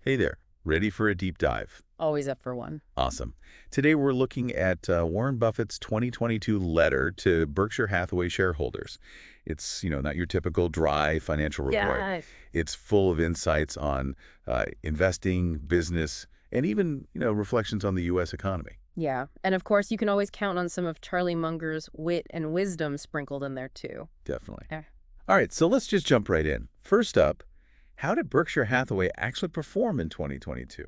Hey there, ready for a deep dive? Always up for one. Awesome. Today we're looking at Warren Buffett's 2022 letter to Berkshire Hathaway shareholders. It's, not your typical dry financial report. Yeah. It's full of insights on investing, business, and even, reflections on the U.S. economy. Yeah. And of course, you can always count on some of Charlie Munger's wit and wisdom sprinkled in there, too. Definitely. Eh. All right, so let's just jump right in. First up, how did Berkshire Hathaway actually perform in 2022?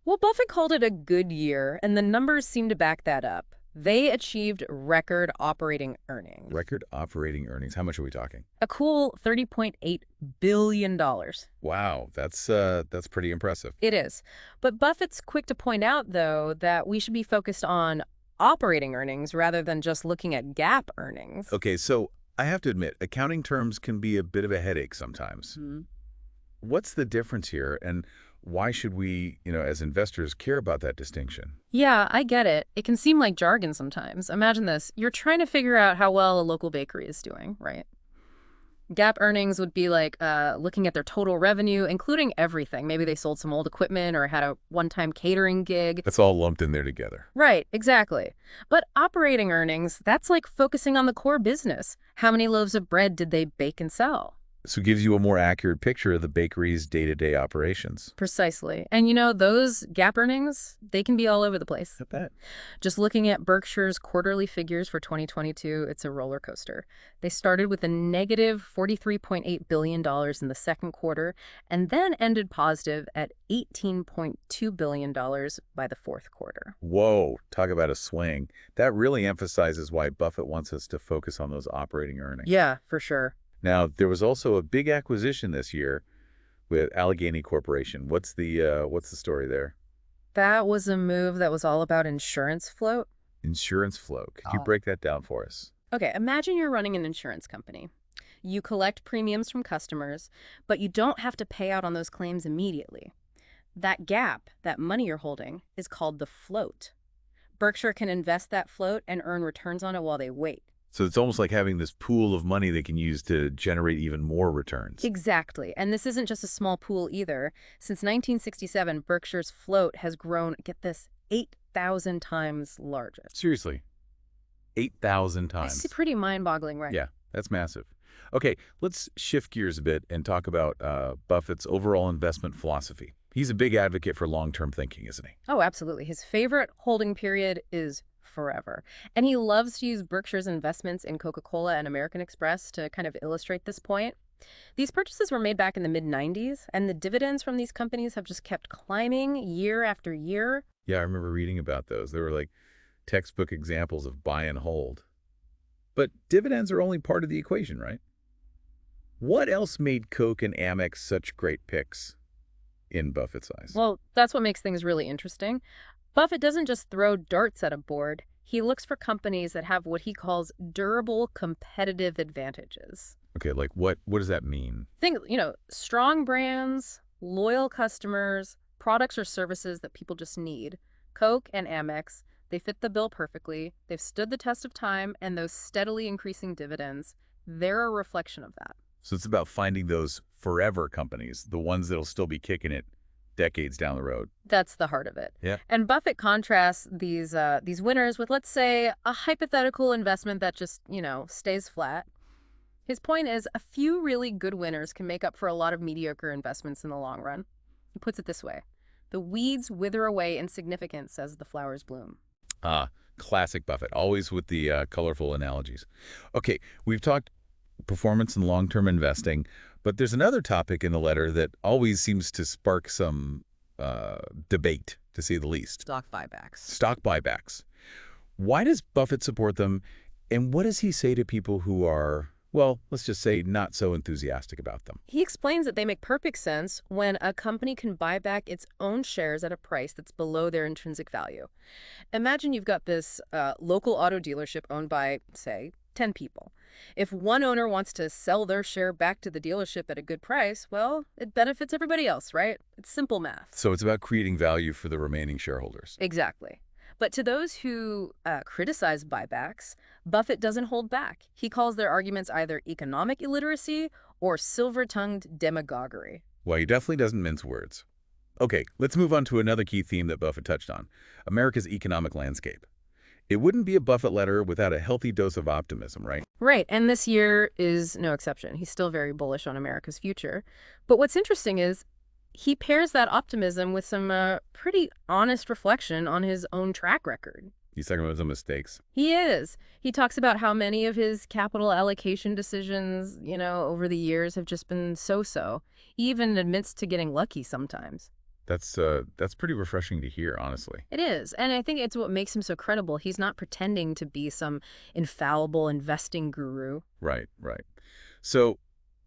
Well, Buffett called it a good year, and the numbers seem to back that up. They achieved record operating earnings. Record operating earnings. How much are we talking? A cool $30.8 billion. Wow, that's pretty impressive. It is. But Buffett's quick to point out, though, that we should be focused on operating earnings rather than just looking at GAAP earnings. Okay, so I have to admit, accounting terms can be a bit of a headache sometimes. Mhm. What's the difference here, and why should we, as investors, care about that distinction? Yeah, I get it. It can seem like jargon sometimes. Imagine this. You're trying to figure out how well a local bakery is doing, right? GAAP earnings would be like looking at their total revenue, including everything. Maybe they sold some old equipment or had a one-time catering gig. That's all lumped in there together. Right, exactly. But operating earnings, that's like focusing on the core business. How many loaves of bread did they bake and sell? So it gives you a more accurate picture of the bakery's day-to-day operations. Precisely. And those GAAP earnings, they can be all over the place. I bet. Just looking at Berkshire's quarterly figures for 2022, it's a roller coaster. They started with a negative $43.8 billion in the second quarter and then ended positive at $18.2 billion by the fourth quarter. Whoa, talk about a swing. That really emphasizes why Buffett wants us to focus on those operating earnings. Yeah, for sure. Now, there was also a big acquisition this year with Allegheny Corporation. What's the story there? That was a move that was all about insurance float. Insurance flow. Could you break that down for us? Okay, imagine you're running an insurance company. You collect premiums from customers, but you don't have to pay out on those claims immediately. That gap, that money you're holding, is called the float. Berkshire can invest that float and earn returns on it while they wait. So it's almost like having this pool of money they can use to generate even more returns. Exactly. And this isn't just a small pool either. Since 1967, Berkshire's float has grown, get this, 8,000 times larger. Seriously, 8,000 times. It's pretty mind-boggling, right? Yeah, that's massive. Okay, let's shift gears a bit and talk about Buffett's overall investment philosophy. He's a big advocate for long-term thinking, isn't he? Oh, absolutely. His favorite holding period is forever. And he loves to use Berkshire's investments in Coca-Cola and American Express to kind of illustrate this point. These purchases were made back in the mid-90s, and the dividends from these companies have just kept climbing year after year. Yeah, I remember reading about those. They were like textbook examples of buy and hold. But dividends are only part of the equation, right? What else made Coke and Amex such great picks in Buffett's eyes? Well, that's what makes things really interesting. Buffett doesn't just throw darts at a board. He looks for companies that have what he calls durable competitive advantages. Okay, like what does that mean? Think, strong brands, loyal customers, products or services that people just need. Coke and Amex, they fit the bill perfectly. They've stood the test of time, and those steadily increasing dividends, they're a reflection of that. So it's about finding those forever companies, the ones that'll still be kicking it decades down the road. That's the heart of it. Yeah. And Buffett contrasts these winners with, let's say, a hypothetical investment that just, stays flat. His point is a few really good winners can make up for a lot of mediocre investments in the long run. He puts it this way: the weeds wither away in significance as the flowers bloom. Classic Buffett, always with the colorful analogies. Okay, we've talked performance and long-term investing, but there's another topic in the letter that always seems to spark some debate, to say the least. Stock buybacks. Stock buybacks. Why does Buffett support them, and what does he say to people who are, well, let's just say not so enthusiastic about them? He explains that they make perfect sense when a company can buy back its own shares at a price that's below their intrinsic value. Imagine you've got this local auto dealership owned by, say, 10 people. If one owner wants to sell their share back to the dealership at a good price, well, it benefits everybody else, right? It's simple math. So it's about creating value for the remaining shareholders. Exactly. But to those who criticize buybacks, Buffett doesn't hold back. He calls their arguments either economic illiteracy or silver-tongued demagoguery. Well, he definitely doesn't mince words. Okay, let's move on to another key theme that Buffett touched on, America's economic landscape. It wouldn't be a Buffett letter without a healthy dose of optimism, right? Right, and this year is no exception. He's still very bullish on America's future. But what's interesting is he pairs that optimism with some pretty honest reflection on his own track record. He's talking about some mistakes. He is. He talks about how many of his capital allocation decisions, over the years have just been so-so. He even admits to getting lucky sometimes. That's pretty refreshing to hear, honestly. It is. And I think it's what makes him so credible. He's not pretending to be some infallible investing guru. Right, right. So,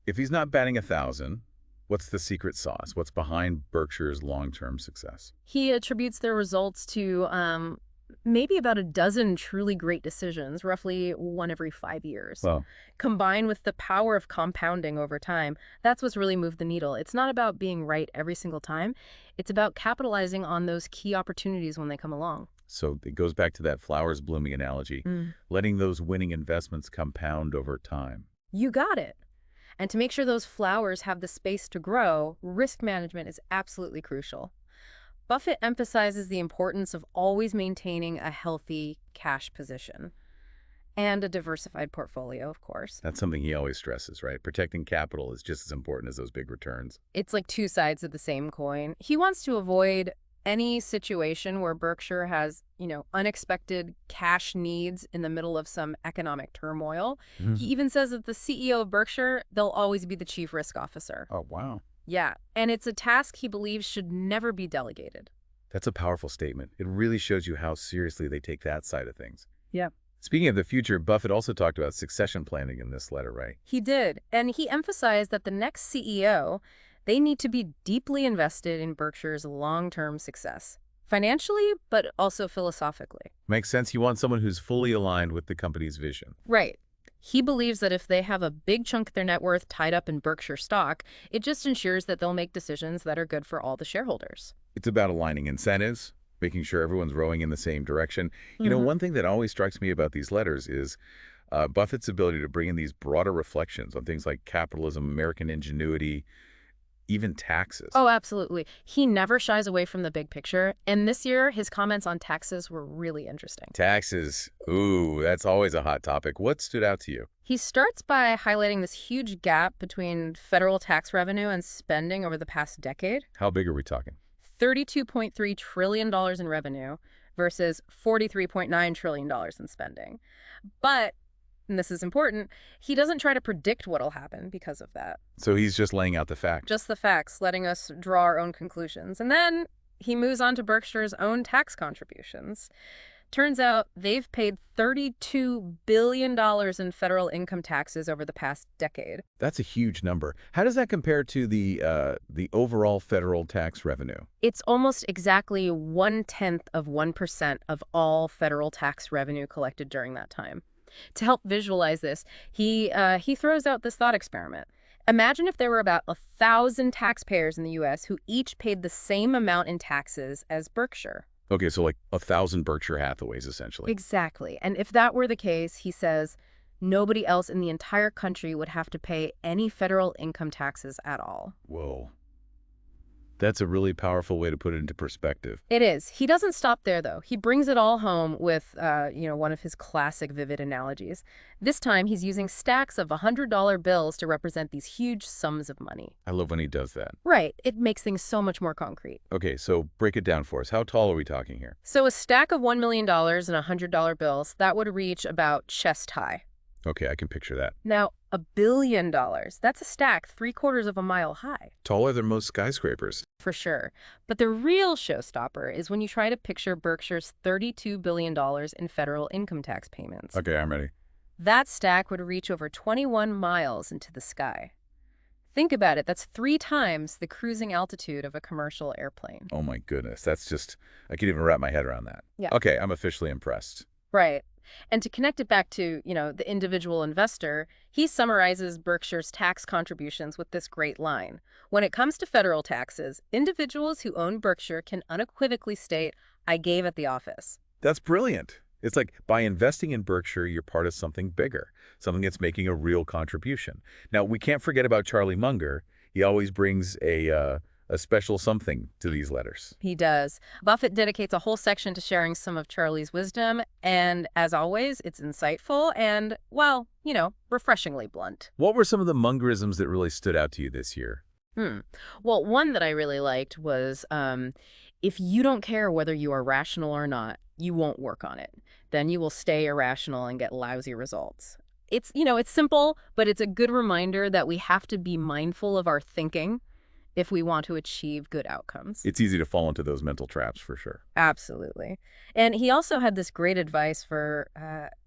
if he's not batting 1,000, what's the secret sauce? What's behind Berkshire's long-term success? He attributes their results to maybe about a dozen truly great decisions, roughly one every 5 years. Well, Combined with the power of compounding over time, that's what's really moved the needle. It's not about being right every single time. It's about capitalizing on those key opportunities when they come along. so it goes back to that flowers blooming analogy, letting those winning investments compound over time. You got it. And to make sure those flowers have the space to grow, risk management is absolutely crucial. Buffett emphasizes the importance of always maintaining a healthy cash position and a diversified portfolio, of course. That's something he always stresses, right? Protecting capital is just as important as those big returns. It's like two sides of the same coin. He wants to avoid any situation where Berkshire has, unexpected cash needs in the middle of some economic turmoil. He even says that the CEO of Berkshire, they'll always be the chief risk officer. Oh, wow. Yeah, and it's a task he believes should never be delegated. That's a powerful statement. It really shows you how seriously they take that side of things. Yeah. Speaking of the future, Buffett also talked about succession planning in this letter, right? He did, and he emphasized that the next CEO, they need to be deeply invested in Berkshire's long-term success, financially, but also philosophically. Makes sense. You want someone who's fully aligned with the company's vision. Right. He believes that if they have a big chunk of their net worth tied up in Berkshire stock, it just ensures that they'll make decisions that are good for all the shareholders. It's about aligning incentives, making sure everyone's rowing in the same direction. One thing that always strikes me about these letters is Buffett's ability to bring in these broader reflections on things like capitalism, American ingenuity, even taxes. Oh, absolutely. He never shies away from the big picture. And this year, his comments on taxes were really interesting. Taxes. Ooh, that's always a hot topic. What stood out to you? He starts by highlighting this huge gap between federal tax revenue and spending over the past decade. How big are we talking? $32.3 trillion in revenue versus $43.9 trillion in spending. But, and this is important, he doesn't try to predict what'll happen because of that. So he's just laying out the facts. Just the facts, letting us draw our own conclusions. And then he moves on to Berkshire's own tax contributions. Turns out they've paid $32 billion in federal income taxes over the past decade. That's a huge number. How does that compare to the overall federal tax revenue? It's almost exactly 0.1% of all federal tax revenue collected during that time. To help visualize this, he throws out this thought experiment. Imagine if there were about 1,000 taxpayers in the U.S. who each paid the same amount in taxes as Berkshire. Okay, so like 1,000 Berkshire Hathaways, essentially. Exactly. And if that were the case, he says, nobody else in the entire country would have to pay any federal income taxes at all. Whoa. That's a really powerful way to put it into perspective. It is. He doesn't stop there, though. He brings it all home with, one of his classic vivid analogies. This time, he's using stacks of $100 bills to represent these huge sums of money. I love when he does that. Right. It makes things so much more concrete. Okay, so break it down for us. How tall are we talking here? So a stack of $1 million and $100 bills, that would reach about chest high. Okay, I can picture that. Now, $1 billion, that's a stack 3/4 of a mile high. Taller than most skyscrapers. For sure. But the real showstopper is when you try to picture Berkshire's $32 billion in federal income tax payments. Okay, I'm ready. That stack would reach over 21 miles into the sky. Think about it. That's 3 times the cruising altitude of a commercial airplane. Oh my goodness, that's just, I can't even wrap my head around that. Yeah. Okay, I'm officially impressed. Right. And to connect it back to, the individual investor, he summarizes Berkshire's tax contributions with this great line. When it comes to federal taxes, individuals who own Berkshire can unequivocally state, I gave at the office. That's brilliant. It's like by investing in Berkshire, you're part of something bigger, something that's making a real contribution. Now, we can't forget about Charlie Munger. He always brings a a special something to these letters. He does. Buffett dedicates a whole section to sharing some of Charlie's wisdom, and as always, it's insightful and, well, refreshingly blunt. What were some of the Mungerisms that really stood out to you this year? Hmm. Well, one that I really liked was, if you don't care whether you are rational or not, you won't work on it. Then you will stay irrational and get lousy results. It's simple, but it's a good reminder that we have to be mindful of our thinking if we want to achieve good outcomes. It's easy to fall into those mental traps for sure. Absolutely. And he also had this great advice for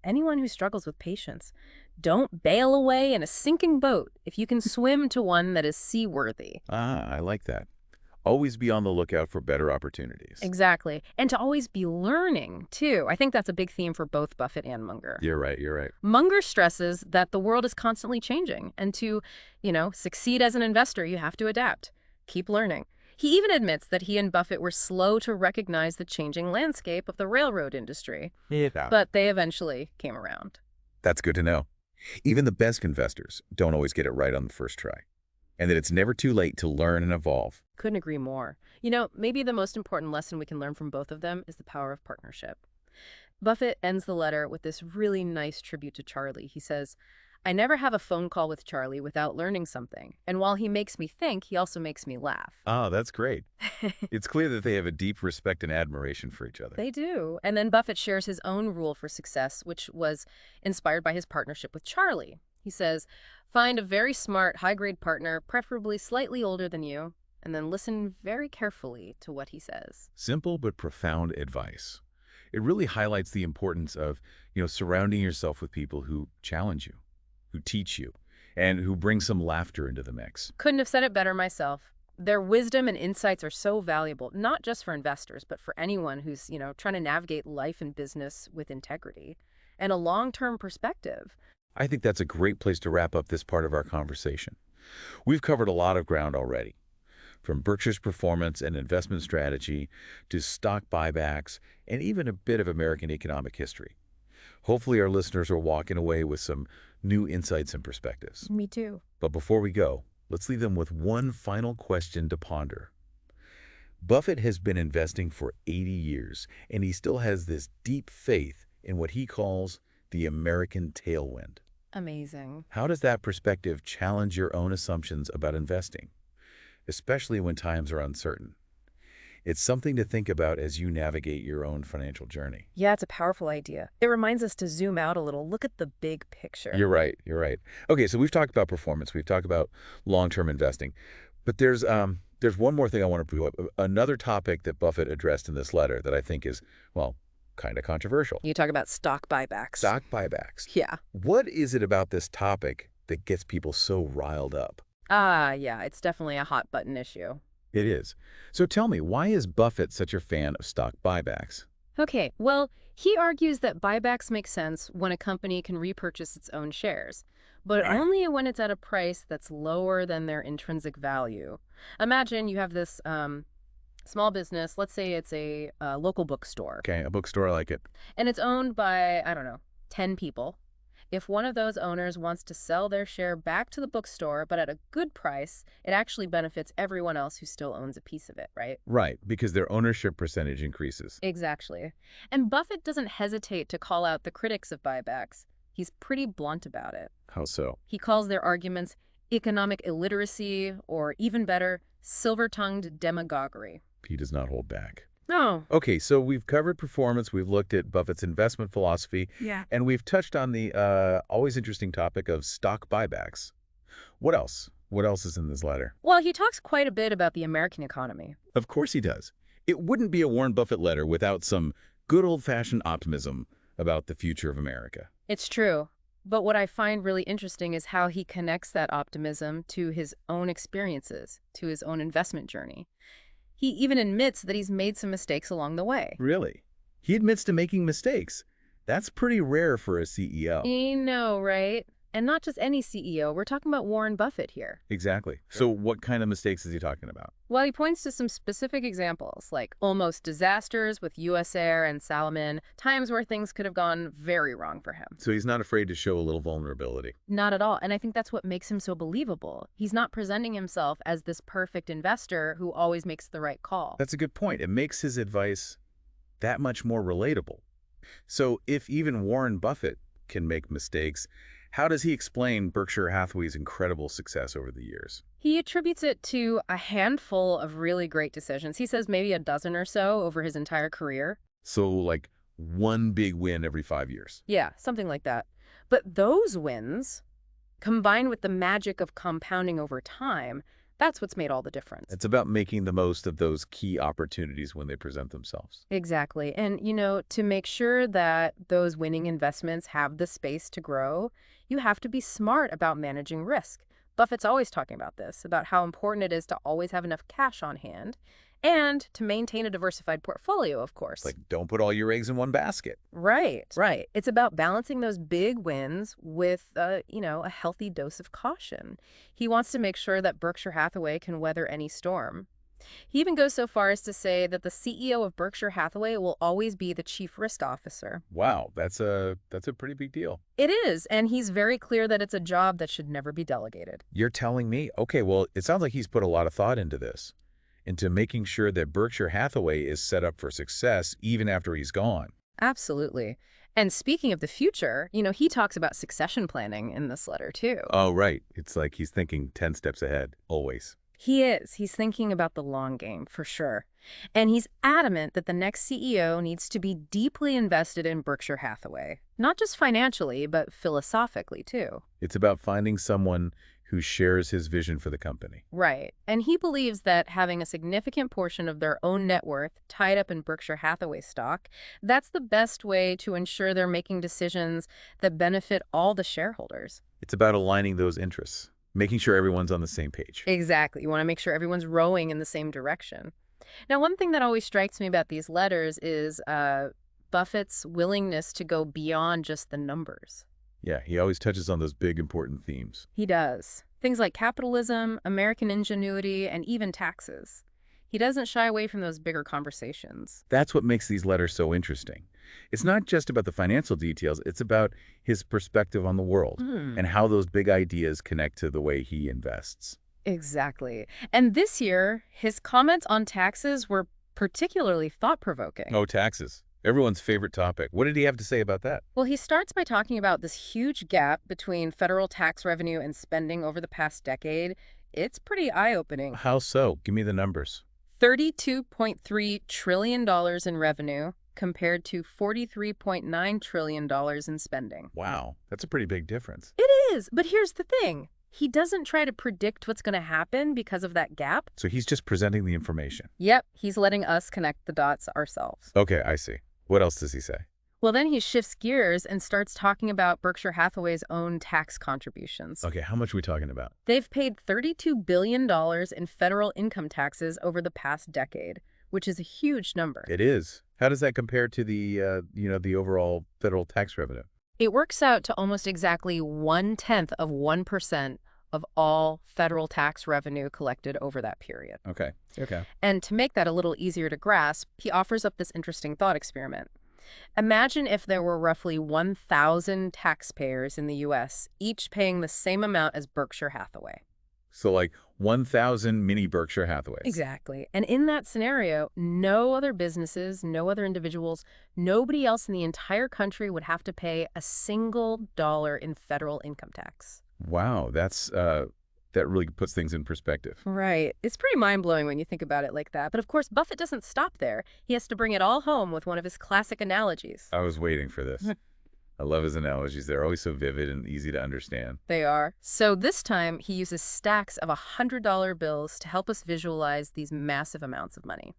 anyone who struggles with patience. Don't bail away in a sinking boat if you can swim to one that is seaworthy. Ah, I like that. Always be on the lookout for better opportunities. Exactly. And to always be learning, too. I think that's a big theme for both Buffett and Munger. You're right, you're right. Munger stresses that the world is constantly changing, and to, succeed as an investor, you have to adapt. Keep learning. He even admits that he and Buffett were slow to recognize the changing landscape of the railroad industry, Yeah. but they eventually came around. That's good to know. Even the best investors don't always get it right on the first try. And that it's never too late to learn and evolve. Couldn't agree more. Maybe the most important lesson we can learn from both of them is the power of partnership. Buffett ends the letter with this really nice tribute to Charlie. He says, I never have a phone call with Charlie without learning something. And while he makes me think, he also makes me laugh. Ah, that's great. It's clear that they have a deep respect and admiration for each other. They do. And then Buffett shares his own rule for success, which was inspired by his partnership with Charlie. He says, find a very smart, high-grade partner, preferably slightly older than you, and then listen very carefully to what he says. Simple but profound advice. It really highlights the importance of, surrounding yourself with people who challenge you, who teach you, and who bring some laughter into the mix. Couldn't have said it better myself. Their wisdom and insights are so valuable, not just for investors, but for anyone who's, trying to navigate life and business with integrity and a long-term perspective. I think that's a great place to wrap up this part of our conversation. We've covered a lot of ground already, from Berkshire's performance and investment strategy to stock buybacks and even a bit of American economic history. Hopefully our listeners are walking away with some new insights and perspectives. Me too. But before we go, let's leave them with one final question to ponder. Buffett has been investing for 80 years, and he still has this deep faith in what he calls the American tailwind. Amazing. How does that perspective challenge your own assumptions about investing, especially when times are uncertain? It's something to think about as you navigate your own financial journey. Yeah, it's a powerful idea. It reminds us to zoom out a little, look at the big picture. You're right. You're right. Okay, so we've talked about performance. We've talked about long-term investing. But there's one more thing I want to bring up. Another topic that Buffett addressed in this letter that I think is, well, kind of controversial. You talk about stock buybacks. Stock buybacks. Yeah. What is it about this topic that gets people so riled up? Yeah, it's definitely a hot button issue. It is. So tell me, why is Buffett such a fan of stock buybacks? Okay, well, he argues that buybacks make sense when a company can repurchase its own shares, but only when it's at a price that's lower than their intrinsic value. Imagine you have this small business, let's say it's a local bookstore. Okay, a bookstore, I like it. And it's owned by, 10 people. If one of those owners wants to sell their share back to the bookstore, but at a good price, it actually benefits everyone else who still owns a piece of it, right? Right, because their ownership percentage increases. Exactly. And Buffett doesn't hesitate to call out the critics of buybacks. He's pretty blunt about it. How so? He calls their arguments economic illiteracy, or even better, silver-tongued demagoguery. He does not hold back. No. Okay, so we've covered performance, we've looked at Buffett's investment philosophy, and we've touched on the always interesting topic of stock buybacks. What else? What else is in this letter? Well, he talks quite a bit about the American economy. Of course he does. It wouldn't be a Warren Buffett letter without some good old-fashioned optimism about the future of America. It's true. But what I find really interesting is how he connects that optimism to his own experiences, to his own investment journey. He even admits that he's made some mistakes along the way. Really? He admits to making mistakes. That's pretty rare for a CEO. You know, right? And not just any CEO, we're talking about Warren Buffett here. Exactly. So what kind of mistakes is he talking about? Well, he points to some specific examples, like almost disasters with US Air and Salomon, times where things could have gone very wrong for him. So he's not afraid to show a little vulnerability. Not at all. And I think that's what makes him so believable. He's not presenting himself as this perfect investor who always makes the right call. That's a good point. It makes his advice that much more relatable. So if even Warren Buffett can make mistakes, how does he explain Berkshire Hathaway's incredible success over the years? He attributes it to a handful of really great decisions. He says maybe a dozen or so over his entire career. So like one big win every 5 years. Yeah, something like that. But those wins, combined with the magic of compounding over time, that's what's made all the difference. It's about making the most of those key opportunities when they present themselves. Exactly. And, to make sure that those winning investments have the space to grow, you have to be smart about managing risk. Buffett's always talking about this, about how important it is to always have enough cash on hand and to maintain a diversified portfolio, of course. Like, don't put all your eggs in one basket. Right, right. It's about balancing those big wins with, a healthy dose of caution. He wants to make sure that Berkshire Hathaway can weather any storm. He even goes so far as to say that the CEO of Berkshire Hathaway will always be the chief risk officer. Wow, that's a pretty big deal. It is, and he's very clear that it's a job that should never be delegated. You're telling me? Okay, well, it sounds like he's put a lot of thought into this, into making sure that Berkshire Hathaway is set up for success even after he's gone. Absolutely. And speaking of the future, he talks about succession planning in this letter, too. Oh, right. It's like he's thinking 10 steps ahead, always. He is. He's thinking about the long game, for sure. And he's adamant that the next CEO needs to be deeply invested in Berkshire Hathaway. Not just financially, but philosophically, too. It's about finding someone who shares his vision for the company. Right. And he believes that having a significant portion of their own net worth tied up in Berkshire Hathaway stock, that's the best way to ensure they're making decisions that benefit all the shareholders. It's about aligning those interests, making sure everyone's on the same page. Exactly. You want to make sure everyone's rowing in the same direction. Now, one thing that always strikes me about these letters is Buffett's willingness to go beyond just the numbers. Yeah, he always touches on those big, important themes. He does. Things like capitalism, American ingenuity, and even taxes. He doesn't shy away from those bigger conversations. That's what makes these letters so interesting. It's not just about the financial details, it's about his perspective on the world and how those big ideas connect to the way he invests. Exactly. And this year, his comments on taxes were particularly thought-provoking. Oh, taxes. Everyone's favorite topic. What did he have to say about that? Well, he starts by talking about this huge gap between federal tax revenue and spending over the past decade. It's pretty eye-opening. How so? Give me the numbers. $32.3 trillion in revenue compared to $43.9 trillion in spending. Wow, that's a pretty big difference. It is, but here's the thing. He doesn't try to predict what's going to happen because of that gap. So he's just presenting the information. Yep, he's letting us connect the dots ourselves. Okay, I see. What else does he say? Well, then he shifts gears and starts talking about Berkshire Hathaway's own tax contributions. Okay, how much are we talking about? They've paid $32 billion in federal income taxes over the past decade, which is a huge number. It is. How does that compare to the overall federal tax revenue? It works out to almost exactly 0.1% of all federal tax revenue collected over that period. Okay. And to make that a little easier to grasp, he offers up this interesting thought experiment. Imagine if there were roughly 1,000 taxpayers in the U.S., each paying the same amount as Berkshire Hathaway. So like 1,000 mini Berkshire Hathaways. Exactly. And in that scenario, no other businesses, no other individuals, nobody else in the entire country would have to pay a single dollar in federal income tax. Wow, that really puts things in perspective. Right. It's pretty mind-blowing when you think about it like that. But of course, Buffett doesn't stop there. He has to bring it all home with one of his classic analogies. I was waiting for this. I love his analogies. They're always so vivid and easy to understand. They are. So this time, he uses stacks of $100 bills to help us visualize these massive amounts of money.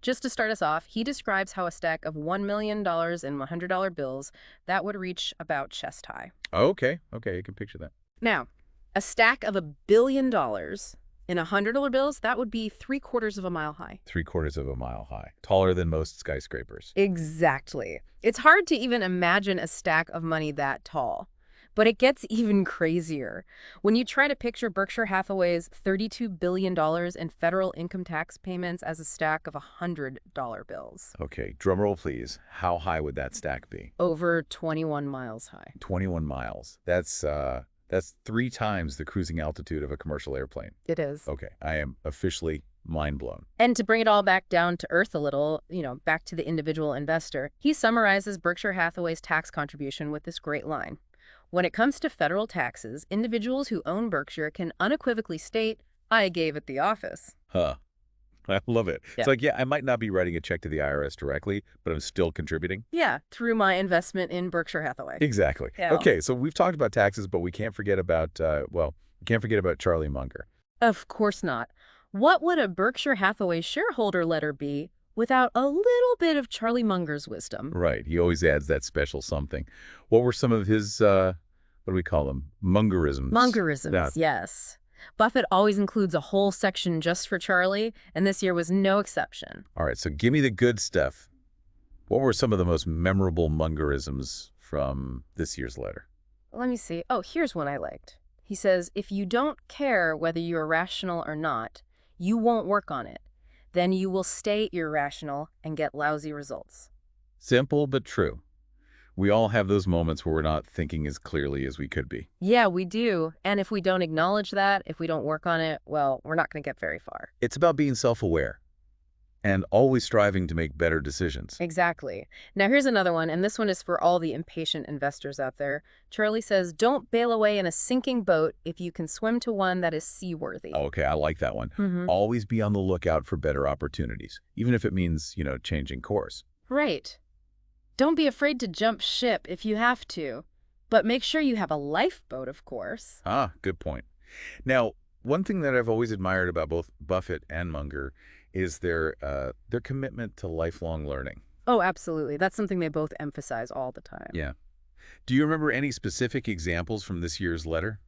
Just to start us off, he describes how a stack of $1 million in $100 bills, that would reach about chest high. Oh, okay, you can picture that. Now, a stack of $1 billion in $100 bills, that would be 3/4 of a mile high. 3/4 of a mile high. Taller than most skyscrapers. Exactly. It's hard to even imagine a stack of money that tall. But it gets even crazier. When you try to picture Berkshire Hathaway's $32 billion in federal income tax payments as a stack of $100 bills. Okay, drum roll, please. How high would that stack be? Over 21 miles high. 21 miles. That's 3 times the cruising altitude of a commercial airplane. It is. Okay, I am officially mind blown. And to bring it all back down to earth a little, back to the individual investor, he summarizes Berkshire Hathaway's tax contribution with this great line. When it comes to federal taxes, individuals who own Berkshire can unequivocally state, I gave it the office. Huh. I love it. Yeah. It's like, yeah, I might not be writing a check to the IRS directly, but I'm still contributing. Yeah, through my investment in Berkshire Hathaway. Exactly. Yeah. Okay, so we've talked about taxes, but we can't forget about, we can't forget about Charlie Munger. Of course not. What would a Berkshire Hathaway shareholder letter be without a little bit of Charlie Munger's wisdom? Right. He always adds that special something. What were some of his, what do we call them? Mungerisms. Mungerisms, Yeah. yes. Buffett always includes a whole section just for Charlie, and this year was no exception. All right, so give me the good stuff. What were some of the most memorable Mungerisms from this year's letter? Let me see. Oh, here's one I liked. He says, if you don't care whether you're rational or not, you won't work on it. Then you will stay irrational and get lousy results. Simple but true. We all have those moments where we're not thinking as clearly as we could be. Yeah, we do. And if we don't acknowledge that, if we don't work on it, well, we're not going to get very far. It's about being self-aware and always striving to make better decisions. Exactly. Now, here's another one, and this one is for all the impatient investors out there. Charlie says, don't bail away in a sinking boat if you can swim to one that is seaworthy. Okay, I like that one. Always be on the lookout for better opportunities, even if it means, changing course. Right. Don't be afraid to jump ship if you have to, but make sure you have a lifeboat, of course. Ah, good point. Now, one thing that I've always admired about both Buffett and Munger is their commitment to lifelong learning. Oh, absolutely. That's something they both emphasize all the time. Yeah. Do you remember any specific examples from this year's letter?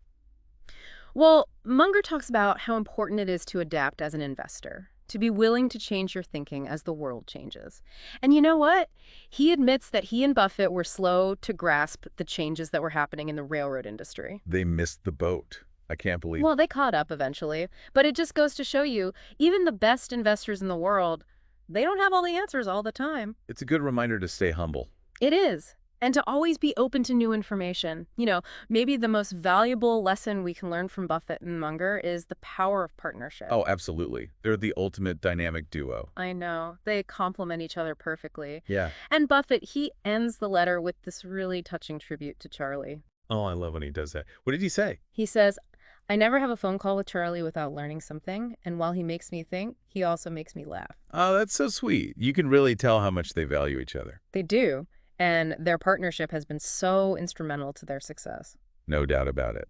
Well, Munger talks about how important it is to adapt as an investor, to be willing to change your thinking as the world changes. And you know what? He admits that he and Buffett were slow to grasp the changes that were happening in the railroad industry. They missed the boat. I can't believe it. Well, they caught up eventually, but it just goes to show you, even the best investors in the world, they don't have all the answers all the time. It's a good reminder to stay humble. It is. And to always be open to new information. Maybe the most valuable lesson we can learn from Buffett and Munger is the power of partnership. Oh, absolutely. They're the ultimate dynamic duo. I know. They complement each other perfectly. Yeah. And Buffett, he ends the letter with this really touching tribute to Charlie. Oh, I love when he does that. What did he say? He says, I never have a phone call with Charlie without learning something, and while he makes me think, he also makes me laugh. Oh, that's so sweet. You can really tell how much they value each other. They do, and their partnership has been so instrumental to their success. No doubt about it.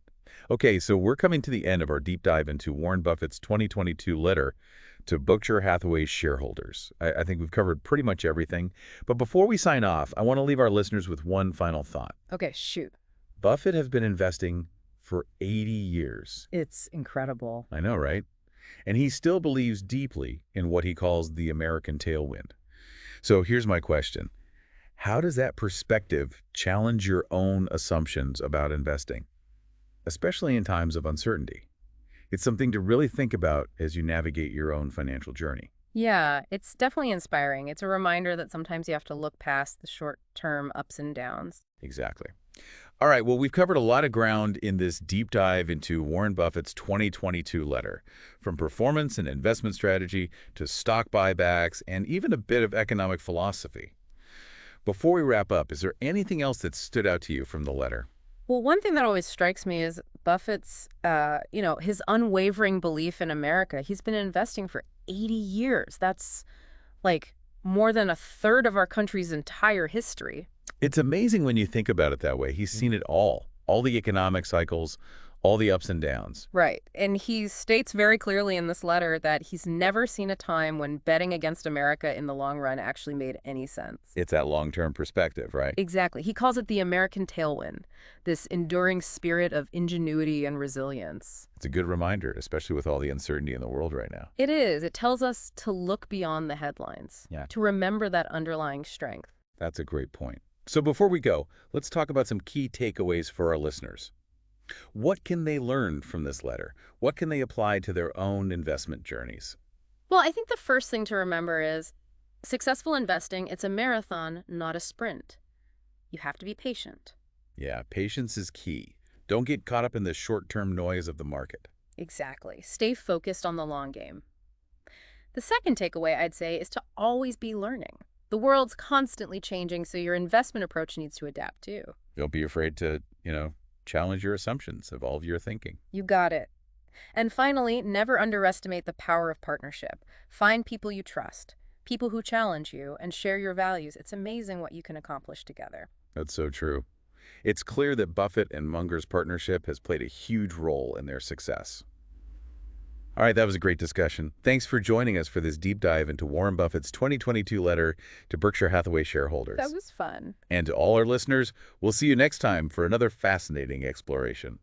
Okay, so we're coming to the end of our deep dive into Warren Buffett's 2022 letter to Berkshire Hathaway shareholders. I think we've covered pretty much everything. But before we sign off, I want to leave our listeners with one final thought. Okay, shoot. Buffett has been investing for 80 years. It's incredible. I know, right? And he still believes deeply in what he calls the American tailwind. So here's my question. How does that perspective challenge your own assumptions about investing, especially in times of uncertainty? It's something to really think about as you navigate your own financial journey. Yeah, it's definitely inspiring. It's a reminder that sometimes you have to look past the short-term ups and downs. Exactly. All right, well, we've covered a lot of ground in this deep dive into Warren Buffett's 2022 letter, from performance and investment strategy to stock buybacks and even a bit of economic philosophy. Before we wrap up, is there anything else that stood out to you from the letter? Well, one thing that always strikes me is Buffett's, his unwavering belief in America. He's been investing for 80 years. That's like more than a third of our country's entire history. It's amazing when you think about it that way. He's seen it all the economic cycles, all the ups and downs. Right. And he states very clearly in this letter that he's never seen a time when betting against America in the long run actually made any sense. It's that long-term perspective, right? Exactly. He calls it the American tailwind, this enduring spirit of ingenuity and resilience. It's a good reminder, especially with all the uncertainty in the world right now. It is. It tells us to look beyond the headlines, Yeah. to remember that underlying strength. That's a great point. So before we go, let's talk about some key takeaways for our listeners. What can they learn from this letter? What can they apply to their own investment journeys? Well, I think the first thing to remember is successful investing, it's a marathon, not a sprint. You have to be patient. Yeah, patience is key. Don't get caught up in the short-term noise of the market. Exactly. Stay focused on the long game. The second takeaway, I'd say, is to always be learning. The world's constantly changing, so your investment approach needs to adapt too. Don't be afraid to, challenge your assumptions, evolve your thinking. You got it. And finally, never underestimate the power of partnership. Find people you trust, people who challenge you and share your values. It's amazing what you can accomplish together. That's so true. It's clear that Buffett and Munger's partnership has played a huge role in their success. All right, that was a great discussion. Thanks for joining us for this deep dive into Warren Buffett's 2022 letter to Berkshire Hathaway shareholders. That was fun. And to all our listeners, we'll see you next time for another fascinating exploration.